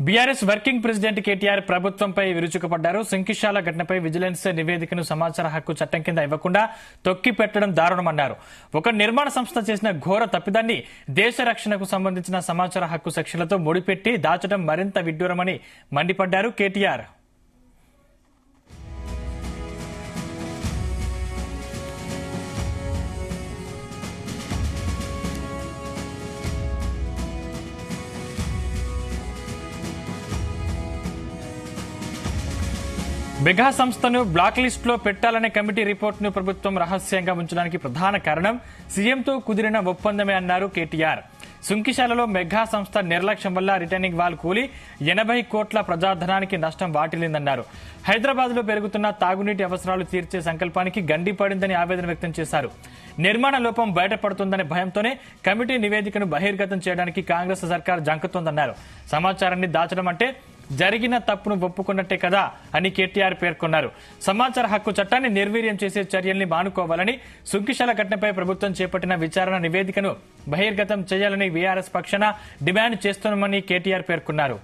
BRS working president KTR ప్రభుత్వంపై విరుచుకుపడ్డారు. శంకిశాల ఘటనపై విజిలెన్స్ నివేదికను సమాచార హక్కు చట్టం కింద ఇవ్వకుండా తొక్కి పెట్టడం దారుణమన్నారు. ఒక నిర్మాణ సంస్థ చేసిన ఘోర తప్పిదాన్ని దేశ రక్షణకు సంబంధించిన సమాచార హక్కు సెక్షన్లతో ముడిపెట్టి దాచడం మరింత విడ్డూరమని మండిపడ్డారు కేటీఆర్. మెగా సంస్థను బ్లాక్ లిస్ట్ లో పెట్టాలనే కమిటీ రిపోర్టును ప్రభుత్వం రహస్యంగా ఉంచడానికి ప్రధాన కారణం సీఎంతో కుదిరిన ఒప్పందమే అన్నారు కేటీఆర్. సుంకిశాలలో మెగా సంస్థ నిర్లక్ష్యం వల్ల రిటర్నింగ్ వాల్ కూలి 80 కోట్ల ప్రజాధనానికి నష్టం వాటిల్లిందన్నారు. హైదరాబాద్ లో పెరుగుతున్న తాగునీటి అవసరాలు తీర్చే సంకల్పానికి గండి పడిందని ఆవేదన వ్యక్తం చేశారు. నిర్మాణ లోపం బయటపడుతుందనే భయంతోనే కమిటీ నివేదికను బహిర్గతం చేయడానికి కాంగ్రెస్ సర్కార్ జంకుతోందన్నారు. సమాచారాన్ని దాచడం అంటే జరిగిన తప్పును ఒప్పుకున్నట్టే కదా అని కేటీఆర్ పేర్కొన్నారు. సమాచార హక్కు చట్టాన్ని నిర్వీర్యం చేసే చర్యల్ని మానుకోవాలని, సుంకిశాల ఘటనపై ప్రభుత్వం చేపట్టిన విచారణ నివేదికను బహిర్గతం చేయాలని బీఆర్ఎస్ పక్షాన డిమాండ్ చేస్తున్నామని కేటీఆర్ పేర్కొన్నారు.